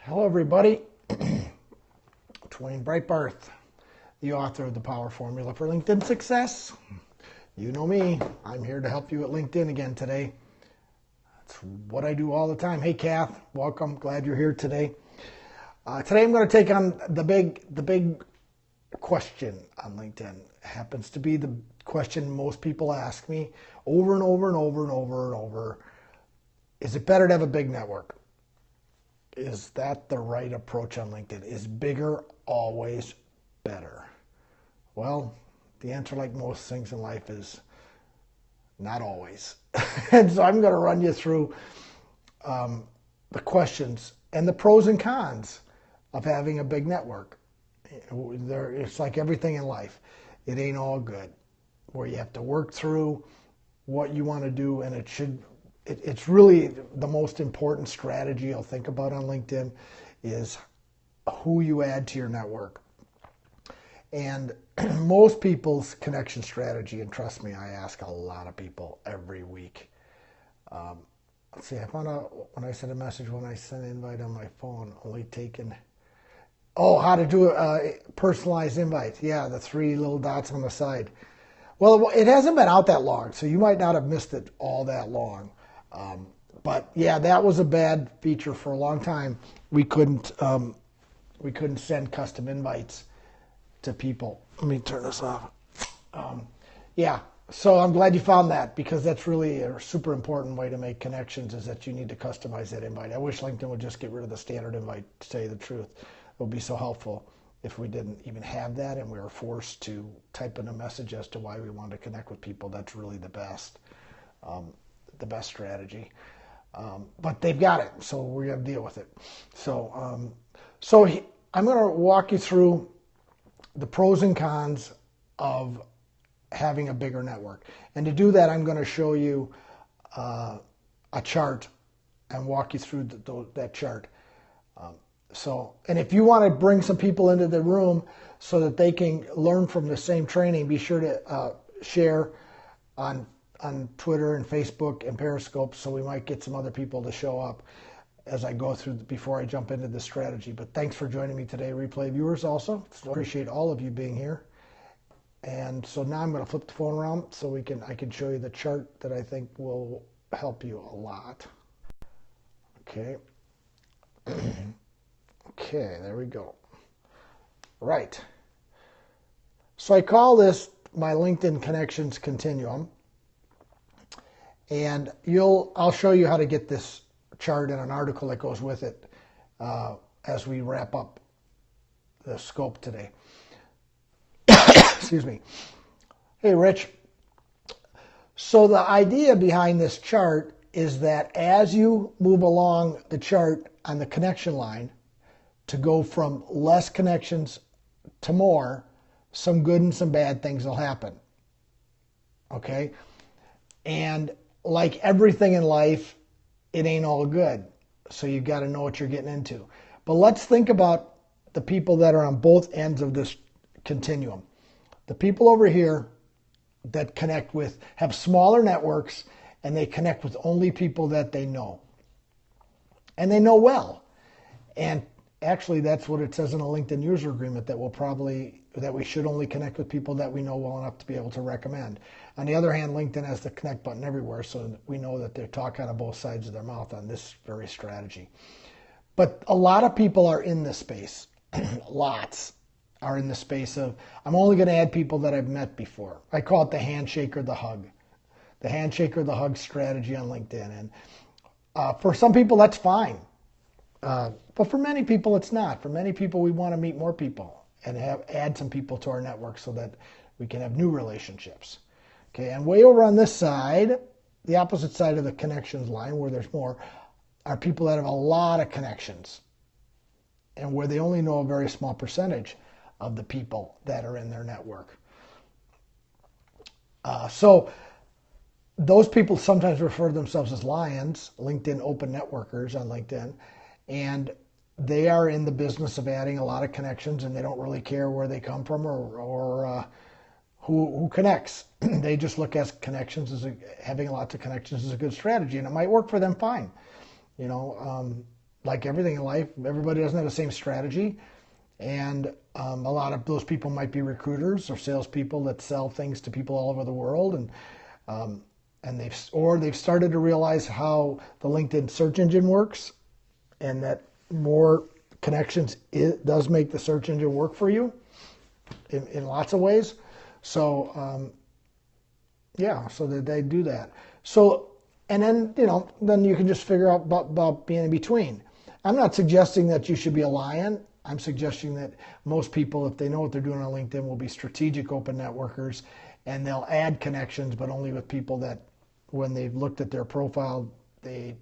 Hello, everybody. Dwayne Breitbarth, the author of The Power Formula for LinkedIn Success. You know me. I'm here to help you at LinkedIn again today. That's what I do all the time. Hey, Kath, welcome. Glad you're here today. Today, I'm going to take on the big question on LinkedIn. It happens to be the question most people ask me over and over and over and over and over. Is it better to have a big network? Is that the right approach on LinkedIn? Is bigger always better? Well, the answer, like most things in life, is not always. And so I'm going to run you through the questions and the pros and cons of having a big network. It's like everything in life. It ain't all good. Where you have to work through what you want to do, and it's really the most important strategy you'll think about on LinkedIn is who you add to your network. And most people's connection strategy, and trust me, I ask a lot of people every week. Let's see, I found out when I sent a message, when I sent an invite on my phone, only taken, how to do a personalized invite. Yeah, the 3 little dots on the side. Well, it hasn't been out that long, so you might not have missed it all that long. But yeah, that was a bad feature for a long time. We couldn't send custom invites to people. Let me turn this off. Yeah, so I'm glad you found that, because that's really a super important way to make connections, is that you need to customize that invite. I wish LinkedIn would just get rid of the standard invite, to tell you the truth. It would be so helpful if we didn't even have that and we were forced to type in a message as to why we want to connect with people. That's really the best strategy. But they've got it, so we're going to deal with it. So I'm going to walk you through the pros and cons of having a bigger network. And to do that, I'm going to show you a chart and walk you through that chart. And if you want to bring some people into the room so that they can learn from the same training, be sure to share on Twitter and Facebook and Periscope, so we might get some other people to show up as I go through before I jump into this strategy. But thanks for joining me today, replay viewers. Also, appreciate all of you being here. And so now I'm going to flip the phone around so I can show you the chart that I think will help you a lot. Okay. Okay, there we go. Right. So I call this my LinkedIn Connections Continuum. And I'll show you how to get this chart and an article that goes with it as we wrap up the scope today. Excuse me. Hey, Rich. So the idea behind this chart is that as you move along the chart on the connection line, to go from less connections to more, some good and some bad things will happen. Okay? And like everything in life, it ain't all good. So you've got to know what you're getting into. But let's think about the people that are on both ends of this continuum. The people over here that have smaller networks, and they connect with only people that they know. And they know well. And actually, that's what it says in a LinkedIn user agreement, that we should only connect with people that we know well enough to be able to recommend. On the other hand, LinkedIn has the connect button everywhere, so we know that they're talking out of both sides of their mouth on this very strategy. But a lot of people are in this space. Lots are in the space of, I'm only going to add people that I've met before. I call it the handshake or the hug. The handshake or the hug strategy on LinkedIn. And for some people, that's fine. But for many people, it's not. For many people, we want to meet more people and add some people to our network so that we can have new relationships. Okay, and way over on this side, the opposite side of the connections line, where there's more, are people that have a lot of connections and where they only know a very small percentage of the people that are in their network. So those people sometimes refer to themselves as lions, LinkedIn open networkers on LinkedIn, and they are in the business of adding a lot of connections, and they don't really care where they come from or who connects. They just look at connections as having lots of connections is a good strategy, and it might work for them fine. like everything in life, everybody doesn't have the same strategy. And a lot of those people might be recruiters or salespeople that sell things to people all over the world. And they've started to realize how the LinkedIn search engine works, and that more connections, it does make the search engine work for you in lots of ways. So yeah, so that they do that. So, and then, then you can just figure out about being in between. I'm not suggesting that you should be a lion. I'm suggesting that most people, if they know what they're doing on LinkedIn, will be strategic open networkers, and they'll add connections, but only with people that, when they've looked at their profile, they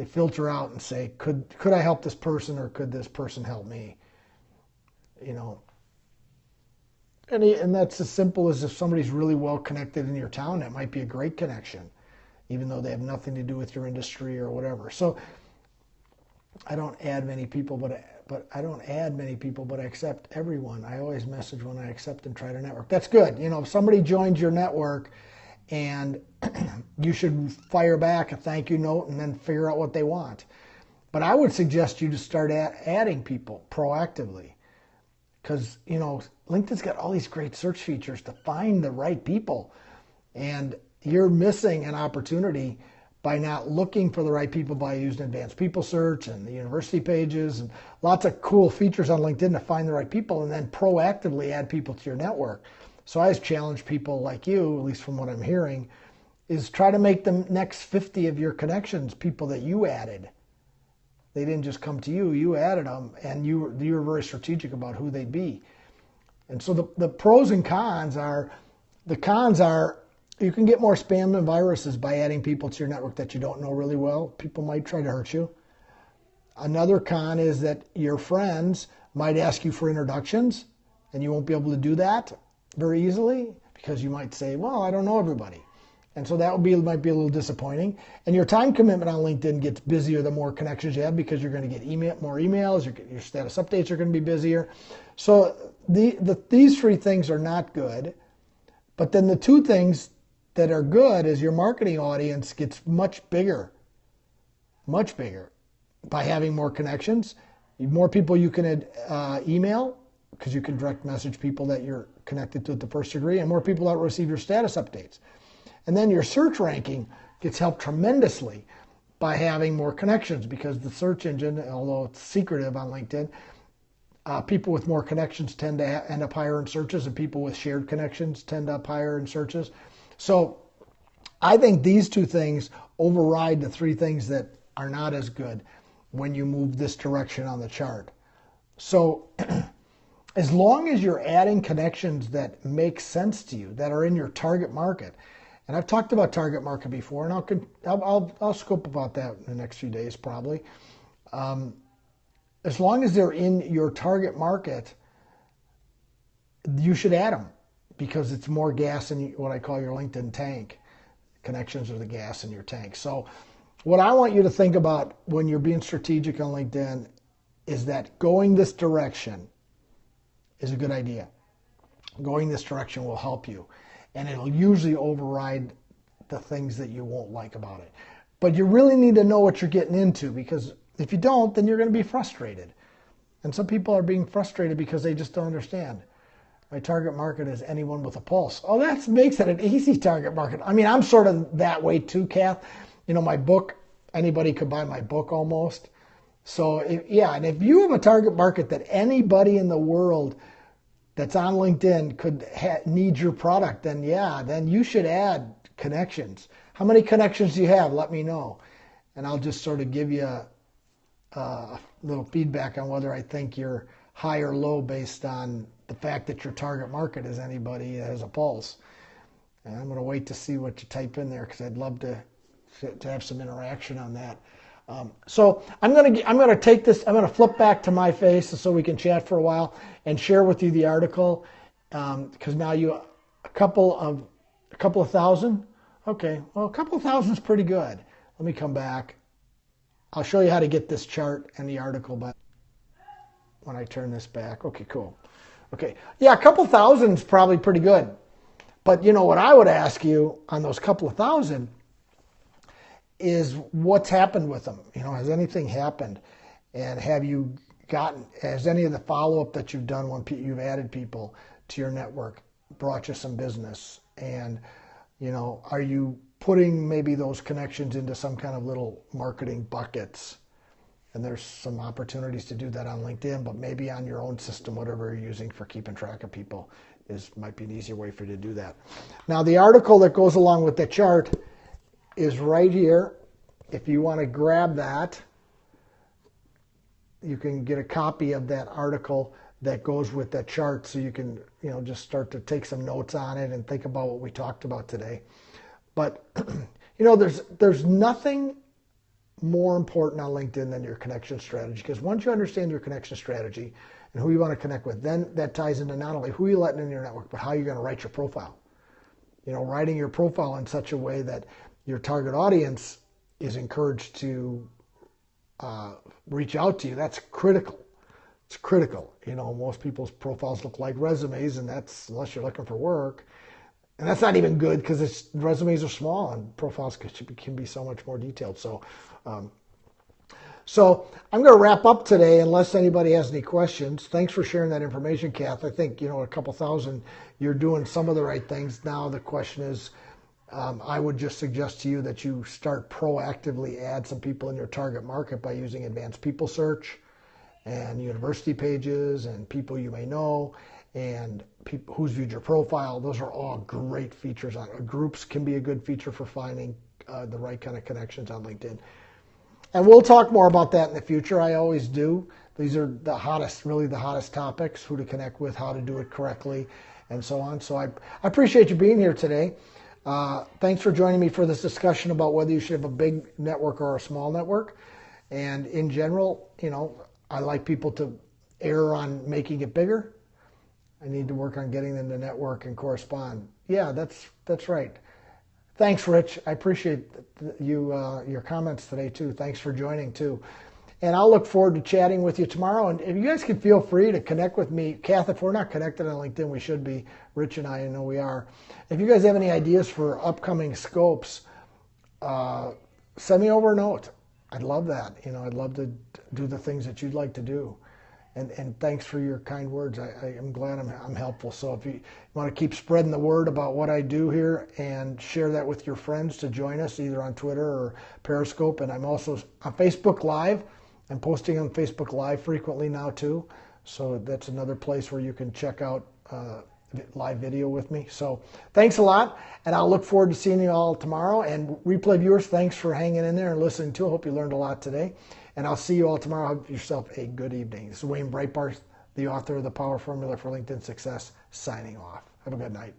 filter out and say, could I help this person, or could this person help me? And that's as simple as, if somebody's really well connected in your town, that might be a great connection, even though they have nothing to do with your industry or whatever. So I don't add many people, but I accept everyone. I always message when I accept and try to network. That's good. If somebody joins your network, and you should fire back a thank you note and then figure out what they want. But I would suggest you to start adding people proactively, because LinkedIn's got all these great search features to find the right people, and you're missing an opportunity by not looking for the right people, by using advanced people search and the university pages and lots of cool features on LinkedIn to find the right people, and then proactively add people to your network. So I always challenge people like you, at least from what I'm hearing, is try to make the next 50 of your connections people that you added. They didn't just come to you, you added them, and you were very strategic about who they'd be. And so the pros and cons are, you can get more spam and viruses by adding people to your network that you don't know really well. People might try to hurt you. Another con is that your friends might ask you for introductions, and you won't be able to do that very easily, because you might say, well, I don't know everybody. And so that might be a little disappointing. And your time commitment on LinkedIn gets busier the more connections you have, because you're going to get more emails, your status updates are going to be busier. So these three things are not good. But then the two things that are good is your marketing audience gets much bigger by having more connections. More people you can email, because you can direct message people that you're connected to at the first degree, and more people that receive your status updates. And then your search ranking gets helped tremendously by having more connections, because the search engine, although it's secretive on LinkedIn, people with more connections tend to end up higher in searches, and people with shared connections tend up higher in searches. So I think these two things override the three things that are not as good when you move this direction on the chart. So as long as you're adding connections that make sense to you, that are in your target market, and I've talked about target market before, and I'll scope about that in the next few days probably. As long as they're in your target market, you should add them, because it's more gas in what I call your LinkedIn tank. Connections are the gas in your tank. So what I want you to think about when you're being strategic on LinkedIn is that going this direction is a good idea. Going this direction will help you, and it'll usually override the things that you won't like about it. But you really need to know what you're getting into, because if you don't, then you're going to be frustrated. And some people are being frustrated because they just don't understand. My target market is anyone with a pulse. Oh, that makes it an easy target market. I mean, I'm sort of that way too, Kath. My book, anybody could buy my book almost. So, and if you have a target market that anybody in the world that's on LinkedIn could need your product, then you should add connections. How many connections do you have? Let me know. And I'll just sort of give you a little feedback on whether I think you're high or low based on the fact that your target market is anybody that has a pulse. And I'm going to wait to see what you type in there, because I'd love to have some interaction on that. So I'm going to take this. I'm going to flip back to my face so we can chat for a while and share with you the article, because now a couple of thousand. Okay, well, a couple of thousand is pretty good. Let me come back. I'll show you how to get this chart and the article, but when I turn this back. Okay, cool. Okay, yeah, a couple thousand is probably pretty good. But what I would ask you on those couple of thousand is what's happened with them. Has anything happened? And has any of the follow-up that you've done when you've added people to your network brought you some business? And, are you putting maybe those connections into some kind of little marketing buckets? And there's some opportunities to do that on LinkedIn, but maybe on your own system, whatever you're using for keeping track of people might be an easier way for you to do that. Now, the article that goes along with the chart is right here. If you want to grab that, you can get a copy of that article that goes with that chart, so you can, just start to take some notes on it and think about what we talked about today. But, there's nothing more important on LinkedIn than your connection strategy, because once you understand your connection strategy and who you want to connect with, then that ties into not only who you're letting in your network, but how you're going to write your profile. Writing your profile in such a way that your target audience is encouraged to reach out to you. That's critical. It's critical. Most people's profiles look like resumes, and that's unless you're looking for work. And that's not even good, because resumes are small and profiles can be so much more detailed. So I'm going to wrap up today unless anybody has any questions. Thanks for sharing that information, Kath. I think, a couple thousand, you're doing some of the right things. Now the question is, I would just suggest to you that you start proactively add some people in your target market by using advanced people search and university pages and people you may know and people who's viewed your profile. Those are all great features. Groups can be a good feature for finding the right kind of connections on LinkedIn. And we'll talk more about that in the future. I always do. These are really the hottest topics: who to connect with, how to do it correctly, and so on. So I appreciate you being here today. Thanks for joining me for this discussion about whether you should have a big network or a small network. And in general, I like people to err on making it bigger. I need to work on getting them to network and correspond. Yeah, that's right. Thanks, Rich. I appreciate your comments today, too. Thanks for joining, too. And I'll look forward to chatting with you tomorrow. And if you guys can feel free to connect with me. Kath, if we're not connected on LinkedIn, we should be. Rich and I know we are. If you guys have any ideas for upcoming scopes, send me over a note. I'd love that. I'd love to do the things that you'd like to do. And thanks for your kind words. I am glad I'm helpful. So if you want to keep spreading the word about what I do here and share that with your friends to join us either on Twitter or Periscope. And I'm also on Facebook Live. I'm posting on Facebook Live frequently now too. So that's another place where you can check out live video with me. So thanks a lot. And I'll look forward to seeing you all tomorrow. And replay viewers, thanks for hanging in there and listening too. I hope you learned a lot today. And I'll see you all tomorrow. Have yourself a good evening. This is Wayne Breitbarth, the author of The Power Formula for LinkedIn Success, signing off. Have a good night.